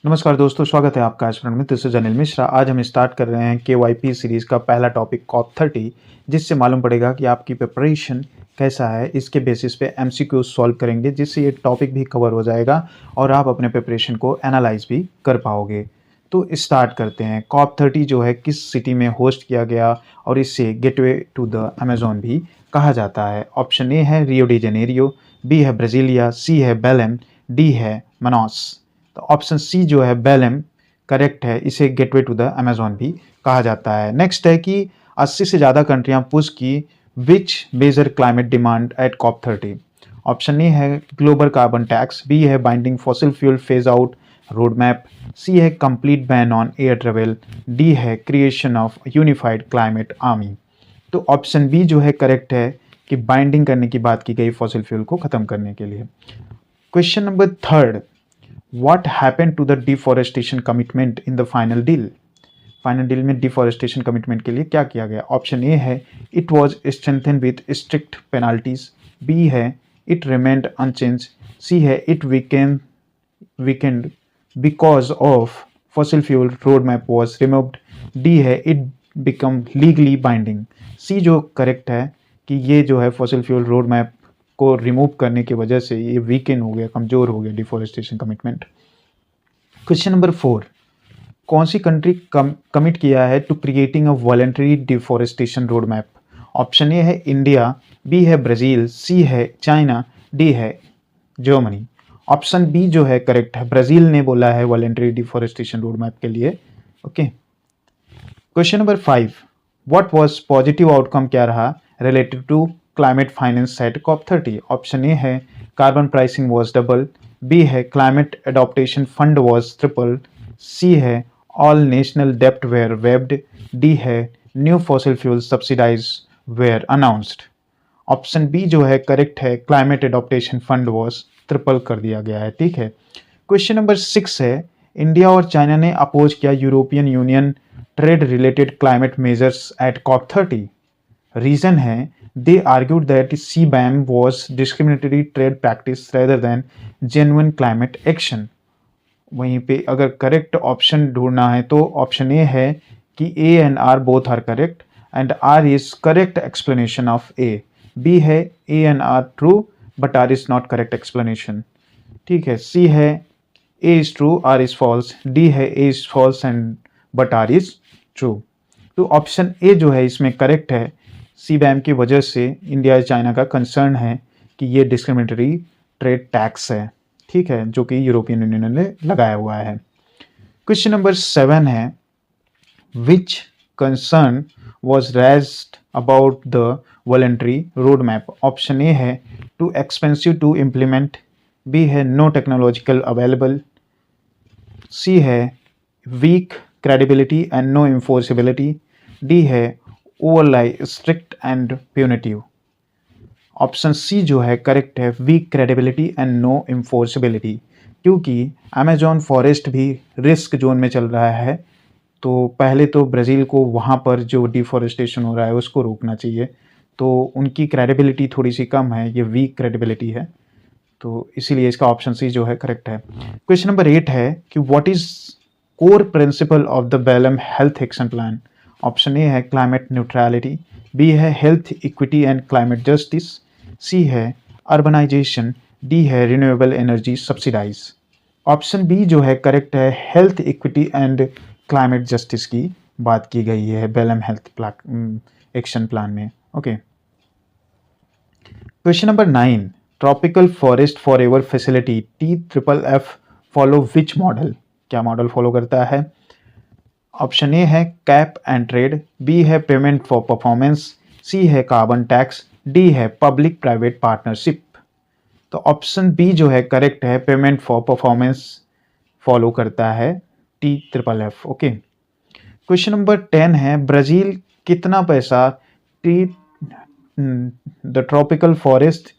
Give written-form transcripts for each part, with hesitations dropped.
नमस्कार दोस्तों, स्वागत है आपका आज में। This is Anil Mishra. आज हम स्टार्ट कर रहे हैं KYP सीरीज़ का पहला टॉपिक COP30, जिससे मालूम पड़ेगा कि आपकी प्रिपरेशन कैसा है। इसके बेसिस पे MCQ सॉल्व करेंगे, जिससे ये टॉपिक भी कवर हो जाएगा और आप अपने प्रिपरेशन को एनालाइज भी कर पाओगे। तो स्टार्ट करते हैं। COP30 जो है किस सिटी में होस्ट किया गया और इसे गेटवे टू द अमेजोन भी कहा जाता है। ऑप्शन ए है रियो डी जेनेरियो, बी है ब्राज़ीलिया, सी है बेलेम, डी है मनास। तो ऑप्शन सी जो है बेलेम करेक्ट है। इसे गेटवे टू द अमेजोन भी कहा जाता है। नेक्स्ट है कि 80 से ज़्यादा कंट्रियां पुश की which major climate demand at COP30। Option A है ग्लोबल कार्बन टैक्स, बी है binding fossil fuel phase out road map, C है complete ban on air travel, D है creation of unified climate army. तो option B जो है correct है कि binding करने की बात की गई फॉसिल फ्यूल को खत्म करने के लिए। Question number third, what happened to the deforestation commitment in the final deal? Final deal में डिफॉरेस्टेशन कमिटमेंट के लिए क्या किया गया? ऑप्शन ए है it was strengthen with strict penalties, B है इट रिमेंड अनचेंज, सी है it weakened because of fossil fuel road map was removed, D है it become legally binding. C जो करेक्ट है कि ये जो है फॉसिल फ्यूल रोड मैप को रिमूव करने की वजह से ये वीकेंड हो गया, कमज़ोर हो गया डिफॉरेस्टेशन कमिटमेंट। क्वेश्चन नंबर 4, कौन सी कंट्री कमिट किया है to creating a voluntary deforestation road map? Option A है इंडिया, बी है ब्राज़ील, सी है चाइना, डी है जर्मनी। ऑप्शन बी जो है करेक्ट है, ब्राज़ील ने बोला है वॉलंटरी डिफॉरेस्टेशन रोड मैप के लिए। Okay. Question number 5, what was positive outcome क्या रहा related to climate finance at COP30? Option A है carbon pricing was double, B है climate adaptation fund was triple, C है ऑल नेशनल डेप्ट were waived, D है new fossil fuel subsidise were announced. Option B जो है correct है, climate adaptation fund was triple कर दिया गया है। ठीक है। क्वेश्चन नंबर 6 है इंडिया और चाइना ने अपोज किया European Union trade related climate measures at COP30। Reason है they argued that CBAM was discriminatory trade practice rather than genuine climate action। वहीं पे अगर करेक्ट ऑप्शन ढूंढना है तो ऑप्शन ए है कि A and R both are correct and R is correct explanation of A. B है A and R true but R is not correct explanation. ठीक है। सी है A is true R is false, D है A is false and but R is true. तो option A जो है इसमें correct है। CBAM की वजह से इंडिया चाइना का कंसर्न है कि ये डिस्क्रिमिनेटरी ट्रेड टैक्स है, ठीक है, जो कि यूरोपियन यूनियन ने लगाया हुआ है। क्वेश्चन नंबर 7 है which concern was raised about the voluntary road map? Option A है too expensive to implement, B है नो टेक्नोलॉजिकल अवेलेबल, सी है weak credibility and no enforceability, D है overly strict and punitive. Option C जो है correct है, weak credibility and no enforceability, क्योंकि Amazon forest भी risk zone में चल रहा है। तो पहले तो ब्राज़ील को वहाँ पर जो डिफॉरेस्टेशन हो रहा है उसको रोकना चाहिए, तो उनकी क्रेडिबिलिटी थोड़ी सी कम है, ये वीक क्रेडिबिलिटी है, तो इसीलिए इसका ऑप्शन सी जो है करेक्ट है। क्वेश्चन नंबर 8 है कि what is core principle of the Belem health action plan? Option A है क्लाइमेट न्यूट्रलिटी, बी है health equity and climate justice, C है अर्बनाइजेशन, डी है renewable energy subsidise. Option B जो है correct है, health equity and climate justice की बात की गई है बेलम हेल्थ एक्शन प्लान में। Okay. Question number 9, tropical forest forever facility TFF follow which model? क्या मॉडल फॉलो करता है? ऑप्शन ए है कैप एंड ट्रेड, बी है पेमेंट फॉर परफॉर्मेंस, सी है कार्बन टैक्स, डी है पब्लिक प्राइवेट पार्टनरशिप। तो option B जो है करेक्ट है, पेमेंट फॉर परफॉर्मेंस फॉलो करता है TFF। ओके। क्वेश्चन नंबर 10 है ब्राज़ील कितना पैसा the tropical forest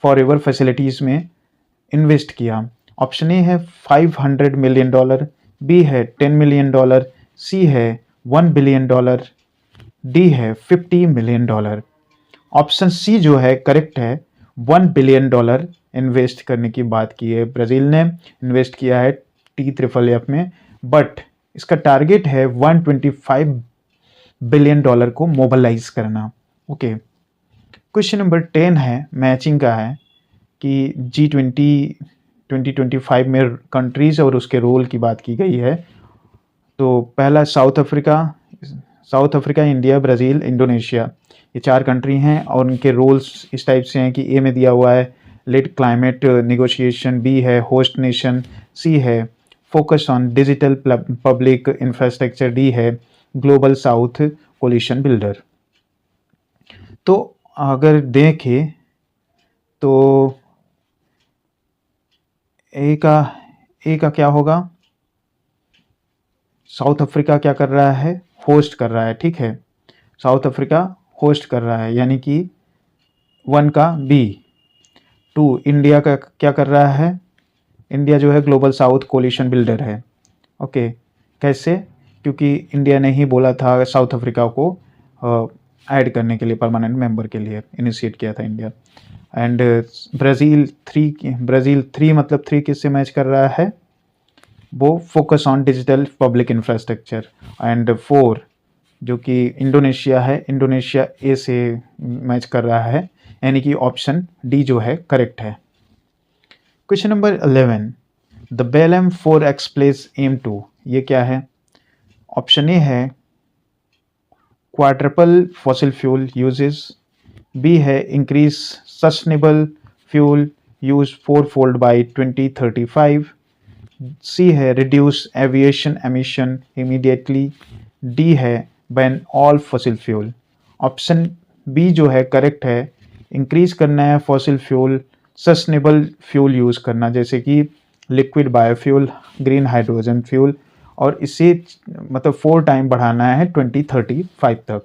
forever facilities में इन्वेस्ट किया? ऑप्शन ए है $500 मिलियन, बी है $10 मिलियन, सी है $1 बिलियन, डी है $50 मिलियन। ऑप्शन सी जो है करेक्ट है, $1 बिलियन इन्वेस्ट करने की बात की है। ब्राज़ील ने इन्वेस्ट किया है TFFF में, बट इसका टारगेट है $125 बिलियन को मोबिलाइज करना। ओके, क्वेश्चन नंबर 10 है, मैचिंग का है कि G20 2025 में कंट्रीज और उसके रोल की बात की गई है। तो पहला south Africa, India, Brazil, Indonesia, ये 4 कंट्री हैं और उनके रोल्स इस टाइप से हैं कि ए में दिया हुआ है लीड क्लाइमेट नेगोशिएशन, बी है होस्ट नेशन, सी है focus on digital public infrastructure, D है ग्लोबल साउथ कोलिशन बिल्डर। तो अगर देखें तो ए का क्या होगा, साउथ अफ्रीका क्या कर रहा है, होस्ट कर रहा है, ठीक है, साउथ अफ्रीका होस्ट कर रहा है, यानी कि 1 का बी। 2 इंडिया का क्या कर रहा है, इंडिया जो है ग्लोबल साउथ कोलिशन बिल्डर है। ओके, कैसे, क्योंकि इंडिया ने ही बोला था साउथ अफ्रीका को ऐड करने के लिए, परमानेंट मेंबर के लिए इनिशिएट किया था इंडिया। एंड ब्राज़ील 3 मतलब 3 किससे मैच कर रहा है, वो focus on digital public infrastructure. And 4 जो कि इंडोनेशिया है, इंडोनेशिया ए से मैच कर रहा है, यानी कि ऑप्शन डी जो है करेक्ट है। Question number 11, the Belem 4x place aim to, ये क्या है, ऑप्शन ए है quadruple fossil fuel uses, B है increase sustainable fuel use 4-fold by 2035, C है reduce aviation emission immediately, D है ban all fossil fuel. Option B जो है correct है, इंक्रीज करना है fossil fuel, sustainable fuel use करना, जैसे कि liquid biofuel, green hydrogen fuel, और इसे मतलब 4 टाइम बढ़ाना है 2035 तक।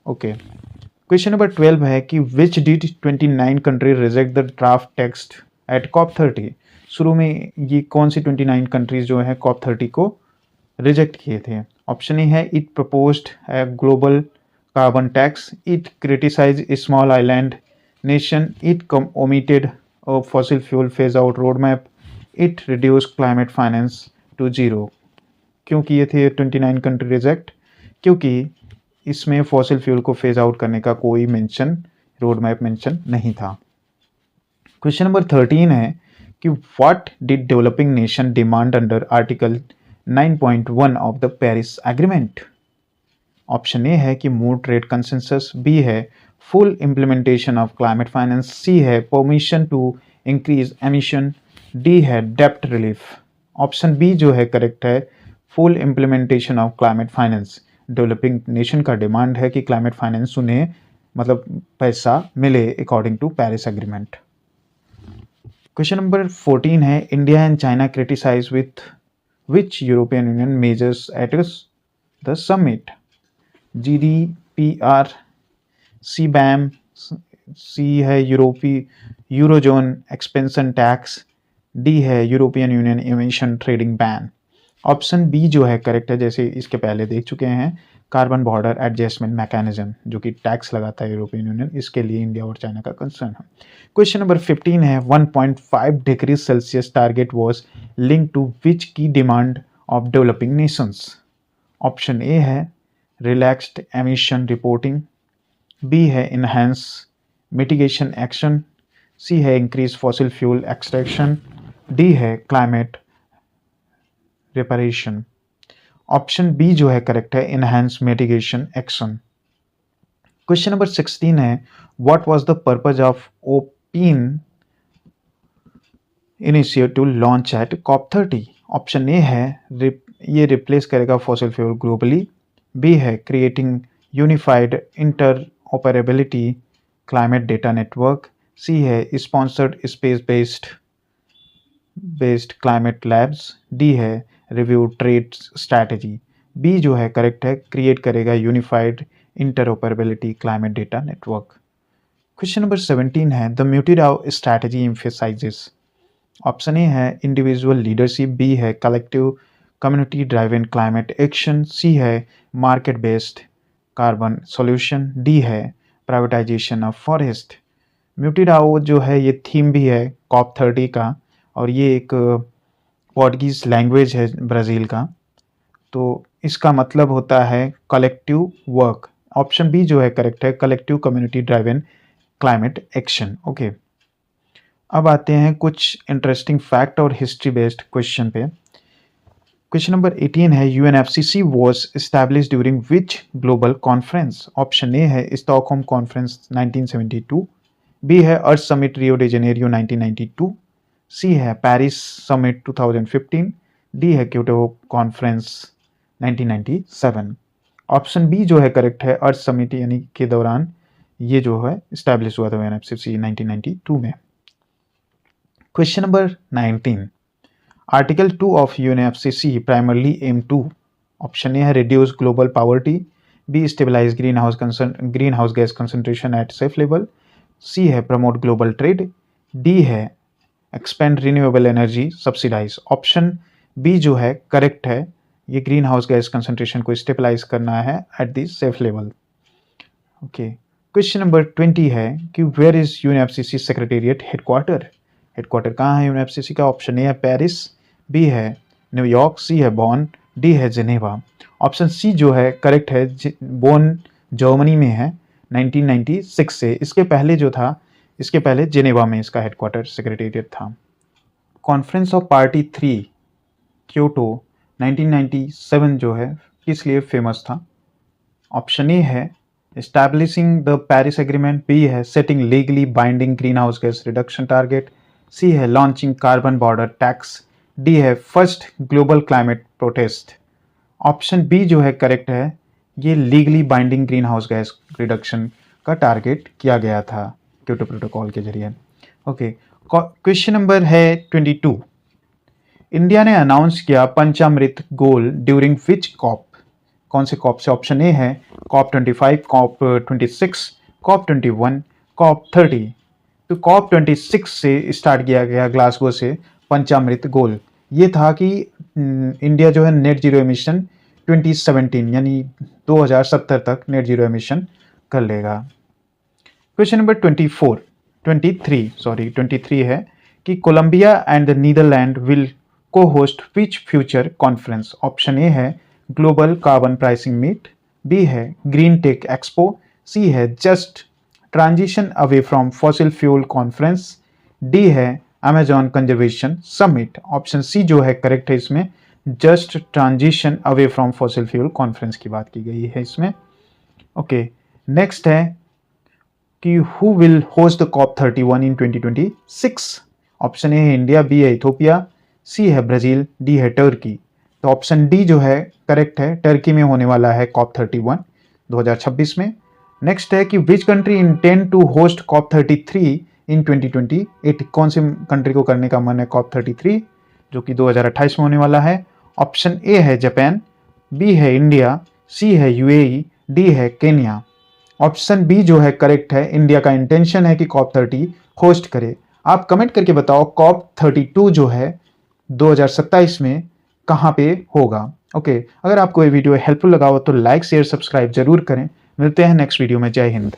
ओके, क्वेश्चन नंबर 12 है कि which did 29 country reject the draft text at COP30। शुरू में ये कौन सी 29 कंट्रीज जो है COP30 को रिजेक्ट किए थे। ऑप्शन ए है it proposed a global carbon tax, it criticise small island nation, it omitted fossil fuel phase out road map, it reduce climate finance to zero. क्यों किए थे 29 कंट्री रिजेक्ट, क्योंकि इसमें fossil fuel को phase out करने का कोई mention, road map mention नहीं था। क्वेश्चन नंबर 13 है कि what did developing nation demand under article 9.1 of the Paris agreement. Option A है कि मोर ट्रेड कंसेंसस, बी है full implementation of climate finance, C है permission to increase emission, D है डेप्ट रिलीफ। ऑप्शन बी जो है correct है, full implementation of climate finance. Developing nation का डिमांड है कि क्लाइमेट फाइनेंस उन्हें मतलब पैसा मिले according to Paris agreement. Question number 14 है India and China criticise with which European Union measures at the summit, GDPR, CBAM, C है Eurozone expansion tax, D है European Union emission trading ban. Option B जो है correct है, जैसे इसके पहले देख चुके हैं, कार्बन बॉर्डर एडजस्टमेंट मैकेनिज्म, जो कि टैक्स लगाता है यूरोपियन यूनियन, इसके लिए इंडिया और चाइना का कंसर्न है। क्वेश्चन नंबर 15 है 1.5 degree Celsius target was link to which key demand of developing nations. Option A है रिलैक्स्ड एमिशन रिपोर्टिंग, बी है इनहेंस मिटिगेशन एक्शन, सी है increase fossil fuel extraction, D है climate reparation. Option B जो है correct है, enhance mitigation action. Question number 16 है what was the purpose of open initiative launch at COP30। Option A है ये replace करेगा fossil fuel globally, B है creating unified interoperability climate data network, C है sponsored space based climate labs, D है review trade strategy. B जो है correct है, create करेगा unified interoperability climate data network. Question number 17 है the mutirao strategy emphasises. Option A है individual leadership, B है collective community driven climate action, C है market based carbon solution, D है privatisation of forest. Mutirao जो है ये theme भी है COP30 का, और ये एक पोर्टुगीज लैंग्वेज है ब्राज़ील का, तो इसका मतलब होता है कलेक्टिव वर्क। ऑप्शन बी जो है करेक्ट है, collective community driven climate action. Okay, अब आते हैं कुछ इंटरेस्टिंग फैक्ट और हिस्ट्री बेस्ड क्वेश्चन पे। क्वेश्चन नंबर 18 है, UNFCCC was established during which global conference. Option A है स्टॉकहोम कॉन्फ्रेंस 1972, बी है अर्थ समिट रियो डे जेनेरियो 1992, सी है पेरिस समिट 2015, डी है क्योटो कॉन्फ्रेंस 1997। ऑप्शन बी जो है करेक्ट है, अर्थ समिट यानी के दौरान ये जो है इस्टेब्लिश हुआ था यूएनएफसीसी 1992 में। Question number 19, article 2 of UNFCCC primarily aim to. Option A है reduce global poverty, B stabilise greenhouse gas concentration at safe level, C है प्रमोट ग्लोबल ट्रेड, डी है expand renewable energy subsidise. Option B जो है correct है, ये greenhouse gas concentration को stabilise करना है at the safe level. Okay, question number 20 है कि where is UNFCCC secretariat headquarter. Headquarter कहाँ है यूएनएफसीसी का। ऑप्शन ए है पेरिस, बी है न्यूयॉर्क, सी है बॉन, डी है जेनेवा। ऑप्शन सी जो है करेक्ट है, बॉन जर्मनी में है 1996 से। इसके पहले जो था, इसके पहले जेनेवा में इसका हेडक्वार्टर सेक्रेटेरिएट था। कॉन्फ्रेंस ऑफ पार्टी 3 क्योटो 1997 जो है किस लिए फेमस था। ऑप्शन ए है establishing the Paris agreement, B है setting legally binding greenhouse gas reduction target, C है launching carbon border tax, D है first global climate protest. Option B जो है करेक्ट है, ये legally binding greenhouse gas reduction का target किया गया था क्योटो प्रोटोकॉल के जरिए। ओके, क्वेश्चन नंबर है 22, इंडिया ने अनाउंस किया पंचामृत गोल ड्यूरिंग विच कॉप। कौन से कॉप से। ऑप्शन ए है कॉप 25, कॉप 26, कॉप 21, कॉप 30। तो कॉप 26 से स्टार्ट किया गया ग्लासगो से पंचामृत गोल। ये था कि इंडिया जो है नेट जीरो एमिशन 2017 यानी 2070 तक नेट जीरो एमिशन कर लेगा। क्वेश्चन नंबर 23 है कि Colombia and the Netherlands will cohost which future conference. Option A है global carbon pricing meet, B है ग्रीन टेक एक्सपो, सी है just transition away from fossil fuel conference, D है Amazon conservation summit. Option C जो है correct है, इसमें just transition away from fossil fuel conference की बात की गई है इसमें। ओके, नेक्स्ट है कि who will host the COP 31 in 2026। Option A है इंडिया, बी है इथोपिया, सी है ब्राजील, डी है टर्की। तो ऑप्शन डी जो है करेक्ट है, टर्की में होने वाला है कॉप 31 2026 में। नेक्स्ट है कि which country intend to host COP 33 in 2028। कौन सी कंट्री को करने का मन है कॉप 33 जो कि 2028 में होने वाला है। ऑप्शन ए है जापान, बी है इंडिया, सी है यूएई, डी है केन्या। ऑप्शन बी जो है करेक्ट है, इंडिया का इंटेंशन है कि कॉप 30 होस्ट करे। आप कमेंट करके बताओ कॉप 32 जो है 2027 में कहाँ पे होगा। ओके, अगर आपको ये वीडियो हेल्पफुल लगा हो तो लाइक शेयर सब्सक्राइब जरूर करें। मिलते हैं नेक्स्ट वीडियो में। जय हिंद।